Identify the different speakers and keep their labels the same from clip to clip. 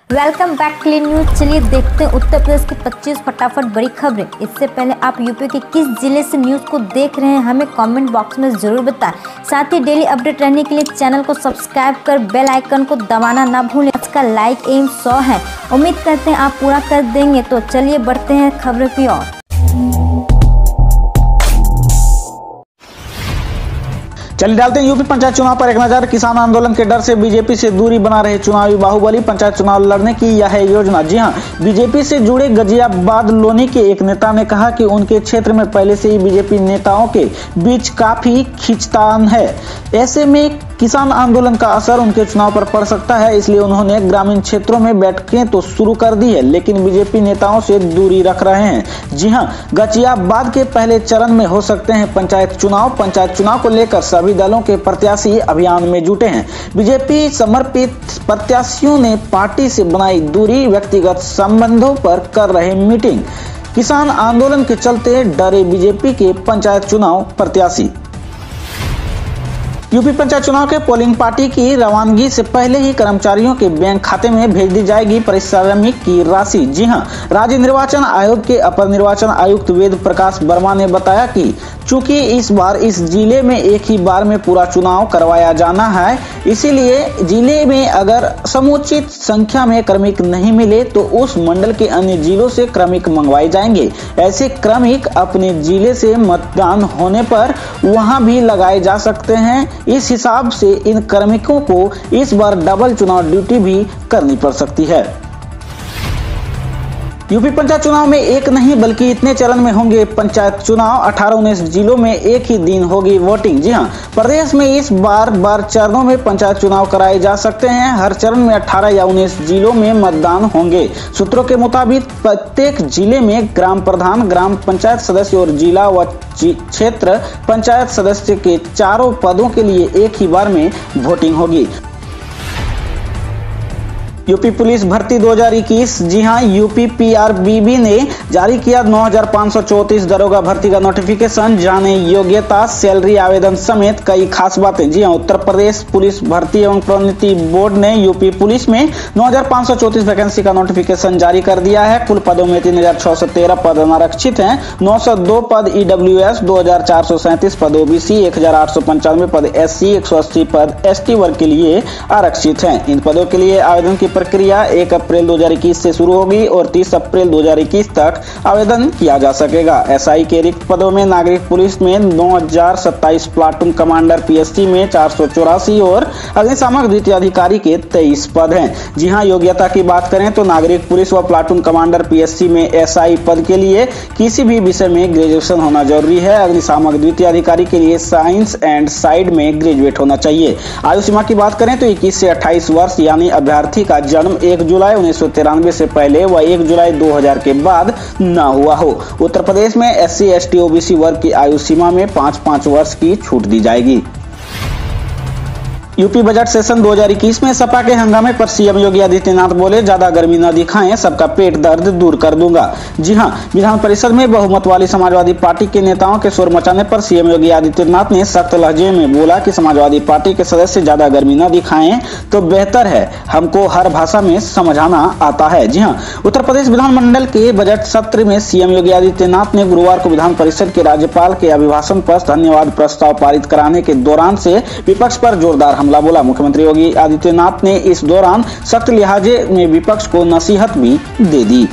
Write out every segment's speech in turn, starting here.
Speaker 1: Welcome back clean news. चलिए देखते हैं उत्तर प्रदेश की 25 फटाफट बड़ी खबरें। इससे पहले आप यूपी के किस जिले से न्यूज को देख रहे हैं हमें कमेंट बॉक्स में जरूर बताएं। साथ ही डेली अपडेट रहने के लिए चैनल को सब्सक्राइब कर बेल आइकन को दबाना ना भूलें। आज का लाइक एम 100 है, उम्मीद करते हैं आप पूरा कर देंगे। तो चलिए बढ़ते हैं खबरों की ओर।
Speaker 2: चलिए डालते हैं यूपी पंचायत चुनाव पर एक नजर। किसान आंदोलन के डर से बीजेपी से दूरी बना रहे चुनावी बाहुबली, पंचायत चुनाव लड़ने की यह है योजना। जी हां, बीजेपी से जुड़े गाजियाबाद लोनी के एक नेता ने कहा कि उनके क्षेत्र में पहले से ही बीजेपी नेताओं के बीच काफी खींचतान है। ऐसे में किसान आंदोलन का असर उनके चुनाव पर पड़ सकता है, इसलिए उन्होंने ग्रामीण क्षेत्रों में बैठकें तो शुरू कर दी है, लेकिन बीजेपी नेताओं से दूरी रख रहे हैं। जी हां, गाजियाबाद के पहले चरण में हो सकते हैं पंचायत चुनाव को लेकर सभी दलों के प्रत्याशी अभियान में जुटे हैं। बीजेपी समर्पित प्रत्याशियों ने पार्टी से बनाई दूरी, व्यक्तिगत संबंधों पर कर रहे मीटिंग। किसान आंदोलन के चलते डरे बीजेपी के पंचायत चुनाव प्रत्याशी। यूपी पंचायत चुनाव के पोलिंग पार्टी की रवानगी से पहले ही कर्मचारियों के बैंक खाते में भेज दी जाएगी पारिश्रमिक की राशि। जी हां, राज्य निर्वाचन आयोग के अपर निर्वाचन आयुक्त वेद प्रकाश वर्मा ने बताया कि चूंकि इस बार इस जिले में एक ही बार में पूरा चुनाव करवाया जाना है, इसीलिए जिले में अगर समुचित संख्या में क्रमिक नहीं मिले तो उस मंडल के अन्य जिलों से क्रमिक मंगवाए जाएंगे। ऐसे क्रमिक अपने जिले से मतदान होने पर वहां भी लगाए जा सकते हैं। इस हिसाब से इन कार्मिकों को इस बार डबल चुनाव ड्यूटी भी करनी पड़ सकती है। यूपी पंचायत चुनाव में एक नहीं बल्कि इतने चरण में होंगे पंचायत चुनाव। 18-19 जिलों में एक ही दिन होगी वोटिंग। जी हां, प्रदेश में इस बार चरणों में पंचायत चुनाव कराए जा सकते हैं। हर चरण में 18 या 19 जिलों में मतदान होंगे। सूत्रों के मुताबिक प्रत्येक जिले में ग्राम प्रधान, ग्राम पंचायत सदस्य और जिला व क्षेत्र पंचायत सदस्य के चारों पदों के लिए एक ही बार में वोटिंग होगी। यूपी पुलिस भर्ती 2021। जी हां, यूपी पीआरबीबी ने जारी किया 9534 दरोगा भर्ती का नोटिफिकेशन। जाने योग्यता, सैलरी, आवेदन समेत कई खास बातें। जी हां, उत्तर प्रदेश पुलिस भर्ती एवं प्रोन्नति बोर्ड ने यूपी पुलिस में 9534 वैकेंसी का नोटिफिकेशन जारी कर दिया है। कुल पदों में 3613 पद अनारक्षित हैं, 902 पद ईडब्ल्यूएस, 2437 पद ओबीसी, 1895 पद एससी, 180 पद एसटी वर्ग के लिए आरक्षित हैं। इन पदों के लिए आवेदन की प्रक्रिया 1 अप्रैल 2021 से शुरू होगी और 30 अप्रैल 2021 तक आवेदन किया जा सकेगा। एसआई के रिक्त पदों में नागरिक पुलिस में 9027, प्लाटून कमांडर पीएससी में 484 और अग्निशामक द्वितीय अधिकारी के 23 पद हैं। जी हां, योग्यता की बात करें तो नागरिक पुलिस व प्लाटून कमांडर पीएससी में एसआई पद के लिए किसी भी विषय में ग्रेजुएशन होना जरूरी है। अग्निशामक द्वितीय अधिकारी के लिए साइंस एंड साइड में ग्रेजुएट होना चाहिए। आयु सीमा की बात करें तो 21 से 28 वर्ष यानी अभ्यर्थी का जन्म 1 जुलाई 1993 से पहले व 1 जुलाई 2000 के बाद न हुआ हो। उत्तर प्रदेश में एससी, एसटी, ओबीसी वर्ग की आयु सीमा में 5-5 वर्ष की छूट दी जाएगी। यूपी बजट सेशन 2021 में सपा के हंगामे पर सीएम योगी आदित्यनाथ बोले, ज्यादा गर्मी न दिखाएं, सबका पेट दर्द दूर कर दूंगा। जी हां, विधान परिषद में बहुमत वाली समाजवादी पार्टी के नेताओं के शोर मचाने पर सीएम योगी आदित्यनाथ ने सख्त लहजे में बोला कि समाजवादी पार्टी के सदस्य ज्यादा गर्मी न दिखाएं तो बेहतर है, हमको हर भाषा में समझाना आता है। जी हां, उत्तर प्रदेश विधानमंडल के बजट सत्र में सीएम योगी आदित्यनाथ ने गुरुवार को विधान परिषद के राज्यपाल के अभिभाषण पर धन्यवाद प्रस्ताव पारित कराने के दौरान से विपक्ष पर जोरदार हमला बोला। मुख्यमंत्री योगी आदित्यनाथ ने इस दौरान सख्त लिहाजे में विपक्ष को नसीहत भी दे दी।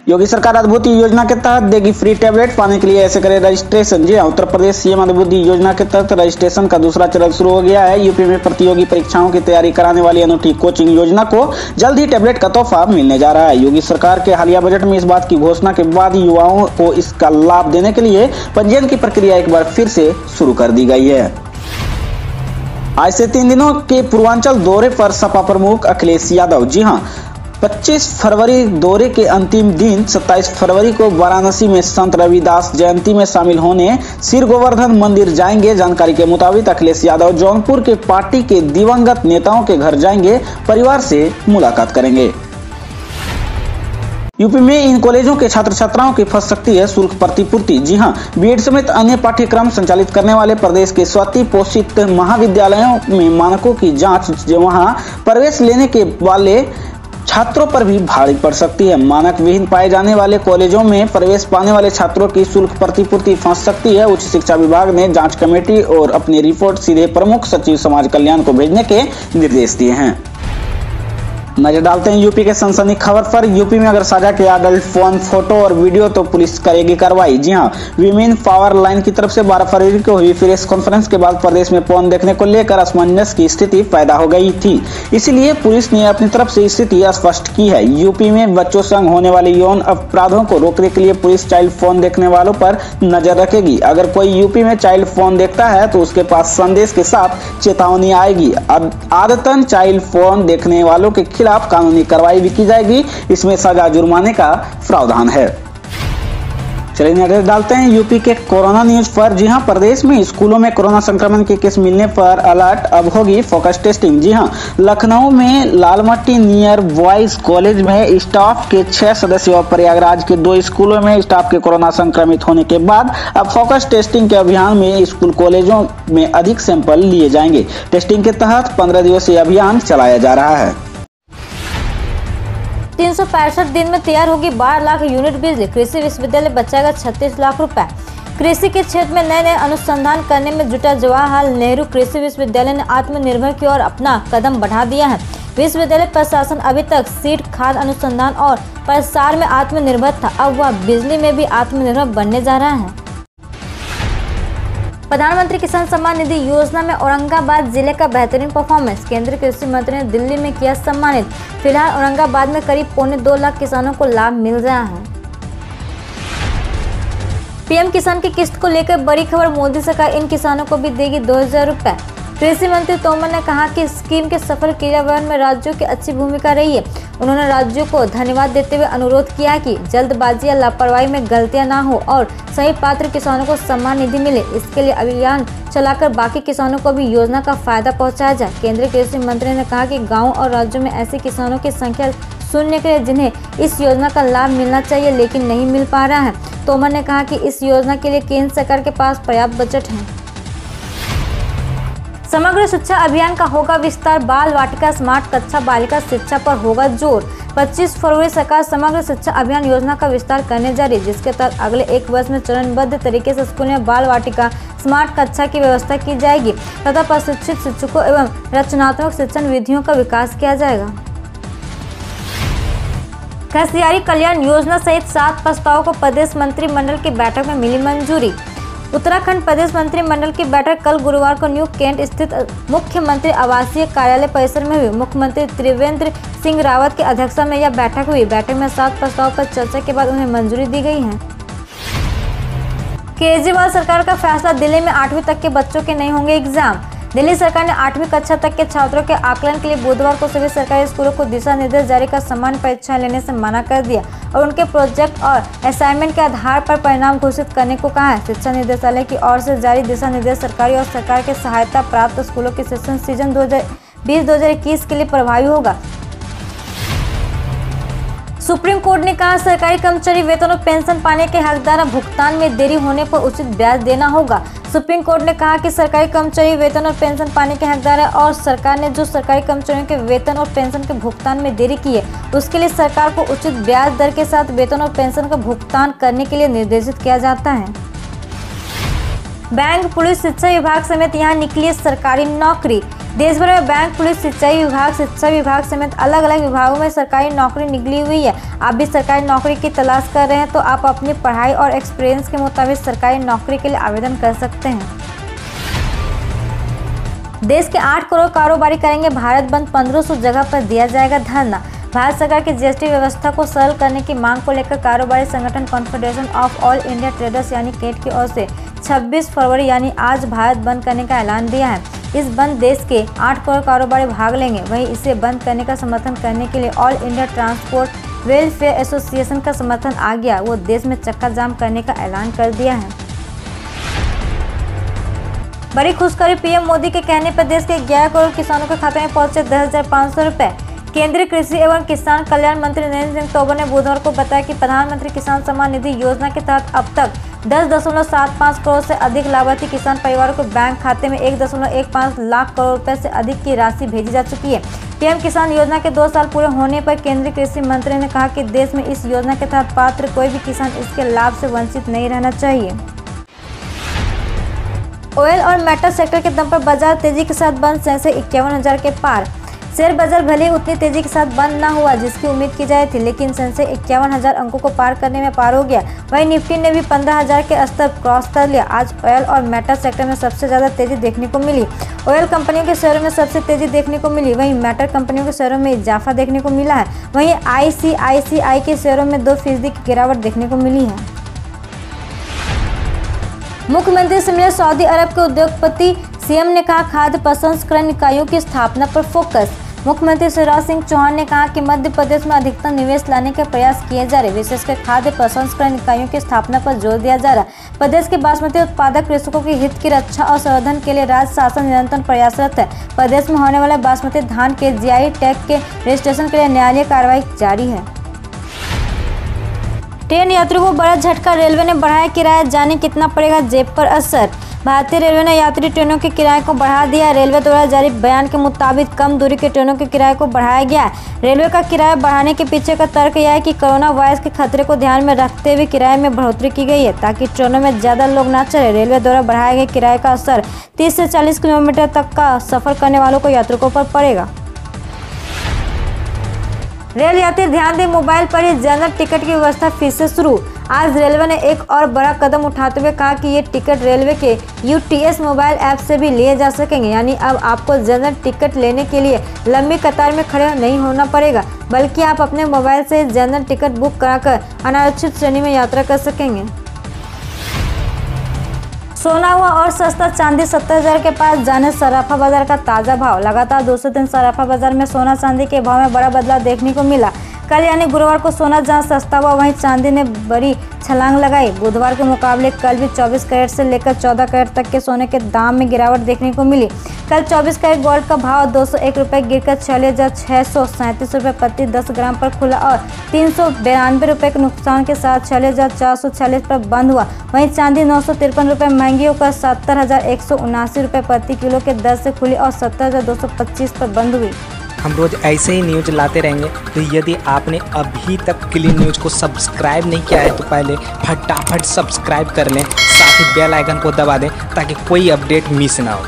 Speaker 2: योगी सरकार अद्भुति योजना के तहत देगी फ्री टैबलेट, पाने के लिए ऐसे करें रजिस्ट्रेशन। जी हां, उत्तर प्रदेश सीएम अद्भुति योजना के तहत रजिस्ट्रेशन का दूसरा चरण शुरू हो गया है। यूपी में प्रतियोगी परीक्षाओं की तैयारी कराने वाली अनूठी कोचिंग योजना को जल्द ही टैबलेट का तोहफा मिलने जा रहा है। योगी सरकार के हालिया बजट में इस बात की घोषणा के बाद युवाओं को इसका लाभ देने के लिए पंजीयन की प्रक्रिया एक बार फिर से शुरू कर दी गई है। आज से 3 दिनों के पूर्वांचल दौरे पर सपा प्रमुख अखिलेश यादव। जी हां, 25 फरवरी दौरे के अंतिम दिन 27 फरवरी को वाराणसी में संत रविदास जयंती में शामिल होने सिर गोवर्धन मंदिर जाएंगे। जानकारी के मुताबिक अखिलेश यादव जौनपुर के पार्टी के दिवंगत नेताओं के घर जाएंगे, परिवार से मुलाकात करेंगे। यूपी में इन कॉलेजों के छात्र छात्राओं की फंस सकती है शुल्क प्रतिपूर्ति। जी हां, बीएड समेत अन्य पाठ्यक्रम संचालित करने वाले प्रदेश के स्वति पोषित महाविद्यालयों में मानकों की जांच वहां प्रवेश लेने के वाले छात्रों पर भी भारी पड़ सकती है। मानक विहीन पाए जाने वाले कॉलेजों में प्रवेश पाने वाले छात्रों की शुल्क प्रतिपूर्ति फंस सकती है। उच्च शिक्षा विभाग ने जांच कमेटी और अपनी रिपोर्ट सीधे प्रमुख सचिव समाज कल्याण को भेजने के निर्देश दिए हैं। नजर डालते हैं यूपी के सनसनी खबर पर। यूपी में अगर साझा किया अडल्ट फोन, फोटो और वीडियो तो पुलिस करेगी कार्रवाई। जी हां, विमेन पावर लाइन की तरफ से 12 फरवरी को हुई प्रेस कॉन्फ्रेंस के बाद प्रदेश में फोन देखने को लेकर असमंजस की स्थिति पैदा हो गई थी। इसीलिए पुलिस ने अपनी तरफ से स्थिति स्पष्ट की है। यूपी में बच्चों संग होने वाले यौन अपराधों को रोकने के लिए पुलिस चाइल्ड फोन देखने वालों पर नजर रखेगी। अगर कोई यूपी में चाइल्ड फोन देखता है तो उसके पास संदेश के साथ चेतावनी आएगी। आदतन चाइल्ड फोन देखने वालों के खिलाफ कानूनी कार्रवाई भी की जाएगी। इसमें सजा जुर्माने का प्रावधान है। चलिए नजर डालते हैं यूपी के कोरोना न्यूज पर। जी हां, प्रदेश में स्कूलों में कोरोना संक्रमण के केस मिलने पर अलर्ट, अब होगी फोकस टेस्टिंग। जी हां, लखनऊ में लालमट्टी नियर बॉयज कॉलेज में स्टाफ के 6 सदस्य और प्रयागराज के 2 स्कूलों में स्टाफ के कोरोना संक्रमित होने के बाद अब फोकस टेस्टिंग के अभियान में स्कूल कॉलेजों में अधिक सैंपल लिए जाएंगे। टेस्टिंग के तहत 15 दिवसीय अभियान चलाया जा रहा है।
Speaker 1: 365 दिन में तैयार होगी 12 लाख यूनिट बिजली। कृषि विश्वविद्यालय बचाएगा 36 लाख रुपए। कृषि के क्षेत्र में नए अनुसंधान करने में जुटा जवाहरलाल नेहरू कृषि विश्वविद्यालय ने आत्मनिर्भर की ओर अपना कदम बढ़ा दिया है। विश्वविद्यालय प्रशासन अभी तक सीड, खाद अनुसंधान और प्रसार में आत्मनिर्भर था, अब वह बिजली में भी आत्मनिर्भर बनने जा रहा है। प्रधानमंत्री किसान सम्मान निधि योजना में औरंगाबाद जिले का बेहतरीन परफॉर्मेंस। केंद्रीय कृषि मंत्री ने दिल्ली में किया सम्मानित। फिलहाल औरंगाबाद में करीब 2.25 लाख किसानों को लाभ मिल रहा है। पीएम किसान की किस्त को लेकर बड़ी खबर, मोदी सरकार इन किसानों को भी देगी 2000 रुपए। कृषि मंत्री तोमर ने कहा कि स्कीम के सफल क्रियान्वयन में राज्यों की अच्छी भूमिका रही है। उन्होंने राज्यों को धन्यवाद देते हुए अनुरोध किया कि जल्दबाजी या लापरवाही में गलतियां ना हो और सही पात्र किसानों को सम्मान निधि मिले। इसके लिए अभियान चलाकर बाकी किसानों को भी योजना का फायदा पहुंचाया जाए। केंद्रीय कृषि मंत्री ने कहा कि गाँव और राज्यों में ऐसे किसानों की संख्या शून्य के जिन्हें इस योजना का लाभ मिलना चाहिए लेकिन नहीं मिल पा रहा है। तोमर ने कहा कि इस योजना के लिए केंद्र सरकार के पास पर्याप्त बजट है। समग्र शिक्षा अभियान का होगा विस्तार। बाल वाटिका स्मार्ट कक्षा बालिका शिक्षा पर होगा जोर। 25 फरवरी सरकार समग्र शिक्षा अभियान योजना का विस्तार करने जा रही है, जिसके तहत अगले 1 वर्ष में चरणबद्ध तरीके से स्कूल में बाल वाटिका स्मार्ट कक्षा की व्यवस्था की जाएगी तथा प्रशिक्षित शिक्षकों एवं रचनात्मक शिक्षण विधियों का विकास किया जाएगा। खसियारी कल्याण योजना सहित 7 प्रस्तावों को प्रदेश मंत्रिमंडल की बैठक में मिली मंजूरी। उत्तराखंड प्रदेश मंत्रिमंडल की बैठक कल गुरुवार को न्यू कैंट स्थित मुख्यमंत्री आवासीय कार्यालय परिसर में हुई। मुख्यमंत्री त्रिवेंद्र सिंह रावत की अध्यक्षता में यह बैठक हुई। बैठक में 7 प्रस्ताव पर चर्चा के बाद उन्हें मंजूरी दी गई है। केजरीवाल सरकार का फैसला, दिल्ली में 8वीं तक के बच्चों के नहीं होंगे एग्जाम। दिल्ली सरकार ने 8वीं कक्षा तक के छात्रों के आकलन के लिए बुधवार को सभी सरकारी स्कूलों को दिशा निर्देश जारी कर सामान्य परीक्षाएं लेने से मना कर दिया और उनके प्रोजेक्ट और असाइनमेंट के आधार पर परिणाम घोषित करने को कहा है। शिक्षा निदेशालय की ओर से जारी दिशा निर्देश सरकारी और सरकार के सहायता प्राप्त स्कूलों के सेशन सीजन 2020-2021 के लिए प्रभावी होगा। सुप्रीम कोर्ट ने कहा सरकारी कर्मचारी वेतन और पेंशन पाने के हकदार, भुगतान में देरी होने पर उचित ब्याज देना होगा। सुप्रीम कोर्ट ने कहा कि सरकारी कर्मचारी वेतन और पेंशन पाने के हकदार है और सरकार ने जो सरकारी कर्मचारियों के वेतन और पेंशन के भुगतान में देरी की है उसके लिए सरकार को उचित ब्याज दर के साथ वेतन और पेंशन का भुगतान करने के लिए निर्देशित किया जाता है। बैंक, पुलिस, शिक्षा विभाग समेत यहाँ निकली सरकारी नौकरी। देश भर में बैंक, पुलिस, सिंचाई विभाग, शिक्षा विभाग समेत अलग अलग विभागों में सरकारी नौकरी निकली हुई है। आप भी सरकारी नौकरी की तलाश कर रहे हैं तो आप अपनी पढ़ाई और एक्सपीरियंस के मुताबिक सरकारी नौकरी के लिए आवेदन कर सकते हैं। देश के 8 करोड़ कारोबारी करेंगे भारत बंद, 1500 जगह पर दिया जाएगा धरना। भारत सरकार की जीएसटी व्यवस्था को सरल करने की मांग को लेकर कारोबारी संगठन confederation of all India traders यानी केट की ओर से 26 फरवरी यानी आज भारत बंद करने का ऐलान दिया है। इस बंद देश के 8 करोड़ कारोबारी भाग लेंगे। वहीं इसे बंद करने का समर्थन करने के लिए all India transport welfare association का समर्थन आ गया। वो देश में चक्का जाम करने का ऐलान कर दिया है। बड़ी खुशखबरी, पीएम मोदी के कहने पर देश के 11 करोड़ किसानों के खाते में पहुंचे 10,500 रुपए। केंद्रीय कृषि एवं किसान कल्याण मंत्री नरेंद्र सिंह तोमर ने बुधवार को बताया कि प्रधानमंत्री किसान सम्मान निधि योजना के तहत अब तक 10.75 करोड़ से अधिक लाभार्थी किसान परिवारों को बैंक खाते में 1.15 लाख करोड़ रुपए से अधिक की राशि भेजी जा चुकी है। पीएम किसान योजना के 2 साल पूरे होने पर केंद्रीय कृषि मंत्री ने कहा कि देश में इस योजना के तहत पात्र कोई भी किसान इसके लाभ से वंचित नहीं रहना चाहिए। ऑयल और मेटल सेक्टर के दम पर बाजार तेजी के साथ बंद, सेंसेक्स 51,000 के पार। शेयर बाजार भले ही उतनी तेजी के साथ बंद न हुआ जिसकी उम्मीद की जाए थी, लेकिन सेंसेक्स 51,000 अंकों को पार करने में पार हो गया। वहीं निफ्टी ने भी 15,000 के स्तर क्रॉस कर लिया। आज ऑयल और मेटल सेक्टर में सबसे ज्यादा तेजी देखने को मिली। ऑयल कंपनियों के शेयरों में सबसे तेजी देखने को मिली, वहीं मेटल कंपनियों के शेयरों में इजाफा देखने को मिला है। वहीं ICICI के शेयरों में 2% की गिरावट देखने को मिली है। मुख्यमंत्री से मिले सऊदी अरब के उद्योगपति, सीएम ने कहा खाद्य प्रसंस्करण इकाइयों की स्थापना पर फोकस। मुख्यमंत्री शिवराज सिंह चौहान ने कहा कि मध्य प्रदेश में अधिकतम निवेश लाने के प्रयास किए जा रहे, विशेषकर खाद्य प्रसंस्करण इकाइयों की स्थापना पर जोर दिया जा रहा। प्रदेश के बासमती उत्पादक कृषकों के हित की रक्षा और संवर्धन के लिए राज्य शासन निरंतर प्रयासरत है। प्रदेश में होने वाले बासमती धान के GI टैग के रजिस्ट्रेशन के लिए न्यायालयीय कार्रवाई जारी है। ट्रेन यात्रियों को बड़ा झटका, रेलवे ने बढ़ाया किराया, जाने कितना पड़ेगा जेब पर असर। भारतीय रेलवे ने यात्री ट्रेनों के किराए को बढ़ा दिया। रेलवे द्वारा जारी बयान के मुताबिक कम दूरी के ट्रेनों के किराए को बढ़ाया गया है। रेलवे का किराया बढ़ाने के पीछे का तर्क यह है कि कोरोना वायरस के खतरे को ध्यान में रखते हुए किराए में बढ़ोतरी की गई है ताकि ट्रेनों में ज्यादा लोग न चढ़े। रेलवे द्वारा बढ़ाए गए किराए का असर 30 से 40 किलोमीटर तक का सफर करने वालों को यात्रियों पर पड़ेगा। रेल यात्री ध्यान दें, मोबाइल पर ही जनरल टिकट की व्यवस्था फिर से शुरू। आज रेलवे ने एक और बड़ा कदम उठाते हुए कहा कि ये टिकट रेलवे के UTS मोबाइल ऐप से भी लिए जा सकेंगे। यानी अब आपको जनरल टिकट लेने के लिए लंबी कतार में खड़े नहीं होना पड़ेगा, बल्कि आप अपने मोबाइल से जनरल टिकट बुक कराकर अनारक्षित श्रेणी में यात्रा कर सकेंगे। सोना हुआ और सस्ता, चांदी 70,000 के पास, जाने सराफा बाजार का ताजा भाव। लगातार दूसरे दिन सराफा बाजार में सोना चांदी के भाव में बड़ा बदलाव देखने को मिला। कल यानी गुरुवार को सोना जहां सस्ता हुआ वहीं चांदी ने बड़ी छलांग लगाई। बुधवार के मुकाबले कल भी 24 कैरेट से लेकर 14 कैरेट तक के सोने के दाम में गिरावट देखने को मिली। कल 24 कैरेट गोल्ड का भाव 201 रुपये गिरकर 46,637 रुपये प्रति 10 ग्राम पर खुला और 392 रुपये के नुकसान के साथ 46,446 पर बंद हुआ। वहीं चांदी 953 रुपये महंगी होकर 70,179 रुपये प्रति किलो के दर से खुली और 70,225 पर बंद हुई।
Speaker 3: हम रोज ऐसे ही न्यूज लाते रहेंगे, तो यदि आपने अभी तक क्लीन न्यूज को सब्सक्राइब नहीं किया है तो पहले फटाफट सब्सक्राइब कर लें, साथ ही बेल आइकन को दबा दें ताकि कोई अपडेट मिस ना हो।